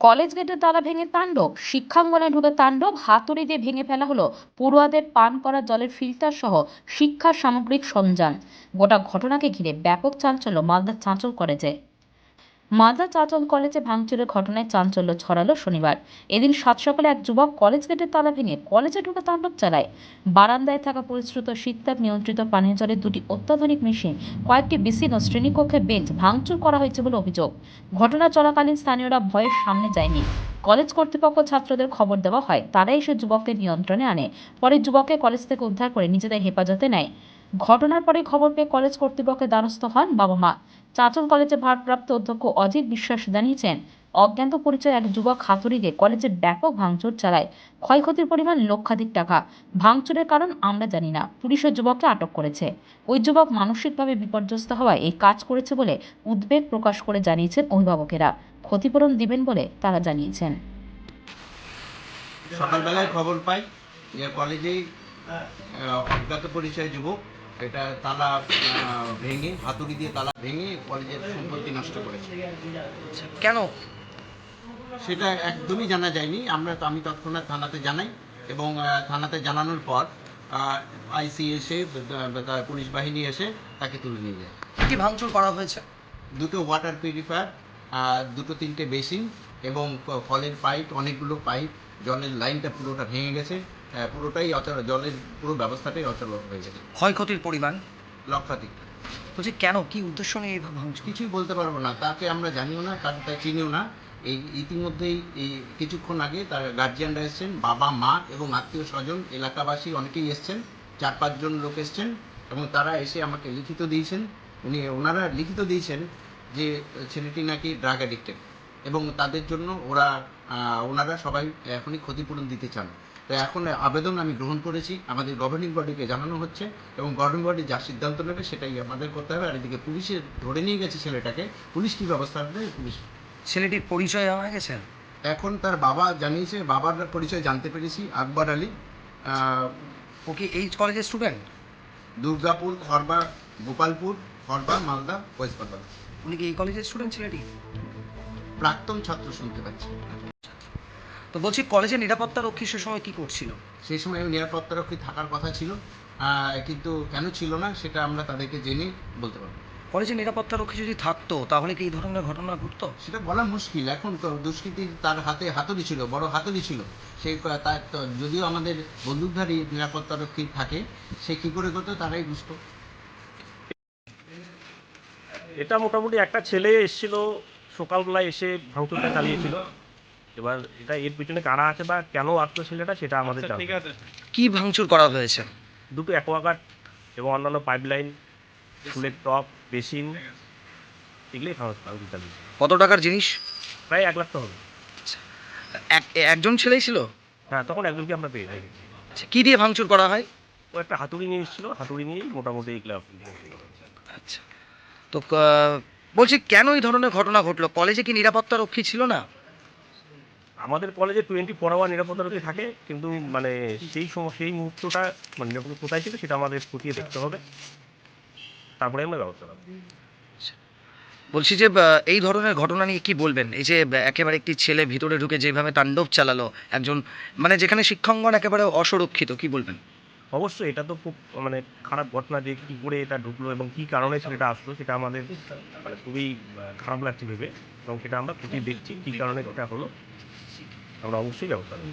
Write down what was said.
College গেটের তালা ভেঙে তাণ্ডব, শিক্ষাঙ্গনে ঢুকে তাণ্ডব, হাতুড়ি দিয়ে ভেঙে ফেলা হলো পড়ুয়াদের পান করা জলের ফিল্টার সহ শিক্ষা সামগ্রিক সরঞ্জাম। গোটা ঘটনাকে ঘিরে ব্যাপক চাঞ্চল্য মালদার চাঁচল কলেজে। মালদা চাঁচল কলেজে ভাঙচুরের ঘটনায় চাঞ্চল্য ছড়ালো শনিবার। এদিন সাত সকালে এক যুবক কলেজ গেটের তালা ভেঙে কলেজে ঢুকে তাণ্ডব চালায়। বারান্দায় থাকা পরিশ্রুত শীততাপ নিয়ন্ত্রিত পানীয় জলের দুটি অত্যাধুনিক মেশিন, কয়েকটি বিসিন ও শ্রেণীকক্ষের বেঞ্চ ভাঙচুর করা হয়েছে বলে অভিযোগ। ঘটনা চলাকালীন স্থানীয়রা ভয়ের সামনে যায়নি। কলেজ কর্তৃপক্ষ ছাত্রদের খবর দেওয়া হয়, তারা এসে যুবককে নিয়ন্ত্রণে আনে। পরে যুবককে কলেজ থেকে উদ্ধার করে নিজেদের হেফাজতে নেয়। ঘটনার পরে খবর পেয়ে কলেজ কর্তৃপক্ষের দ্বারস্থ হন বাবা মা। চাঁচল কলেজের ভারপ্রাপ্ত অধ্যক্ষ অজিত বিশ্বাস জানিয়েছেন, অজ্ঞাত পরিচয় এক যুবক হাতুড়ি দিয়ে কলেজে ব্যাপক ভাঙচুর চালায়। ক্ষয়ক্ষতির পরিমাণ লক্ষাধিক টাকা। ভাঙচুরের কারণ আমরা জানি না। পুলিশ ওই যুবককে আটক করেছে। ওই যুবক মানসিকভাবে বিপর্যস্ত হওয়ায় এই কাজ করেছে বলে উদ্বেগ প্রকাশ করে জানিয়েছেন অভিভাবকেরা। ক্ষতিপূরণ দিবেন বলে তারা জানিয়েছেন। সকালবেলায় খবর পাই যে কলেজে অজ্ঞাত পরিচয় যুবক এটা তালা ভেঙে, হাতুড়ি দিয়ে তালা ভেঙে কলেজের সম্পত্তি নষ্ট করেছে। কেন সেটা একদমই জানা যায়নি। আমি তৎক্ষণাৎ থানাতে জানাই এবং থানাতে জানানোর পর আইসি এসে পুলিশ বাহিনী এসে তাকে তুলে নিয়ে যায়। কি ভাঙচুর করা হয়েছে? দুটো ওয়াটার পিউরিফায়ার, দুটো তিনটে বেসিন এবং কলের পাইপ, অনেকগুলো পাইপ, জলের লাইনটা পুরোটা ভেঙে গেছে। পুরোটাই অচল, জলের পুরো ব্যবস্থাটাই অচল হয়ে গেছে। ক্ষয়ক্ষতির পরিমাণ লক্ষাধিক। বলছি কেন, কি উদ্দেশ্য নিয়ে এই ভাঙচুর? কিছুই বলতে পারবো না, তাকে আমরা জানিও না, তাকে চিনিও না। এই ইতিমধ্যেই এই কিছুক্ষণ আগে তার গার্জিয়ানরা এসছেন, বাবা মা এবং আত্মীয় স্বজন এলাকাবাসী অনেকেই এসছেন, 4-5 জন লোক এসছেন এবং তারা এসে আমাকে লিখিত দিয়েছেন। ওনারা লিখিত দিয়েছেন যে ছেলেটি নাকি ড্রাগ অ্যাডিক্টেড এবং তাদের জন্য ওনারা সবাই এখনই ক্ষতিপূরণ দিতে চান। তো এখন আবেদন আমি গ্রহণ করেছি, আমাদের গভর্নিং বডিকে জানানো হচ্ছে এবং গভর্নিং বডি যা সিদ্ধান্ত নেবে সেটাই আমাদের করতে হবে। আর এদিকে পুলিশে ধরে নিয়ে গেছে ছেলেটাকে, পুলিশ কী ব্যবস্থা নেবে পুলিশ। ছেলেটির পরিচয় জানা গেছে? এখন তার বাবা জানিয়েছে, বাবার পরিচয় জানতে পেরেছি, আকবর আলী। ও কি এই কলেজের স্টুডেন্ট? দুর্গাপুর, খড়বা, গোপালপুর, খড়বা, মালদা, ওয়েস্ট বেঙ্গল। উনি কি এই কলেজের স্টুডেন্ট ছেলেটি? প্রাক্তন ছাত্র শুনতে পাচ্ছি। তো বলছি কলেজের নিরাপত্তা রক্ষী সে সময় কি করছিল? সেই সময় নিরাপত্তারক্ষী থাকার কথা ছিল, কিন্তু কেন ছিল না সেটা আমরা তাদেরকে জেনে বলতে পারবো। কলেজের নিরাপত্তা রক্ষী যদি থাকতো তাহলে কি এই ধরনের ঘটনা ঘটতো? সেটা বলা মুশকিল। এখন তো দুষ্কৃতী, তার হাতে হাতুড়ি ছিল, বড় হাতুড়ি ছিল। সে তার যদিও আমাদের বন্দুকধারী নিরাপত্তারক্ষী থাকে, সে কী করে করতো তারাই বুঝতো। এটা মোটামুটি একটা ছেলে এসেছিল সকালবেলায়, এসে ভাঙচুরটা চালিয়েছিল। এবার এর পিছনে কারা আছে বা কেন আসলো ছেলেটা সেটা আমাদের জানা নেই। কি ভাঙচুর করা হয়েছে? দুটো অ্যাকোয়াগার্ড এবং অন্যান্য পাইপলাইন, ফুলের টপ, বেসিন, এগুলোই ভাঙচুর চালিয়েছে। কত টাকার জিনিস? প্রায় 1 লাখ টাকা হবে। একজন ছেলেই ছিল? হ্যাঁ, তখন একজনকে আমরা পেয়ে যাই। কি দিয়ে ভাঙচুর করা হয়? ও একটা হাতুড়ি নিয়ে এসেছিল, হাতুড়ি নিয়েই মোটামুটি এগুলো। আচ্ছা, তো বলছি কেন এই ধরনের ঘটনা ঘটলো? কলেজে কি নিরাপত্তা রক্ষী ছিল না? আমাদের কলেজে 24 আওয়ার নিরাপত্তারক্ষী থাকে, কিন্তু মানে সেই মুহূর্তটা মানে নিরাপত্তা কোথায় ছিল সেটা আমাদের খতিয়ে দেখতে হবে, তারপরে আমরা ব্যবস্থা নেব। বলছি যে এই ধরনের ঘটনা নিয়ে কি বলবেন? এই যে একেবারে একটি ছেলে ভিতরে ঢুকে যেভাবে তাণ্ডব চালালো একজন, মানে যেখানে শিক্ষাঙ্গন একেবারে অসুরক্ষিত, কি বলবেন? অবশ্যই এটা তো খুব মানে খারাপ ঘটনা, যে কী করে এটা ঢুকলো এবং কী কারণে সেটা আসলো সেটা আমাদের মানে খুবই খারাপ লাগছে ভেবে, এবং সেটা আমরা খতিয়ে দেখছি কী কারণে এটা হলো। আমরা অবশ্যই ব্যবস্থা নেব।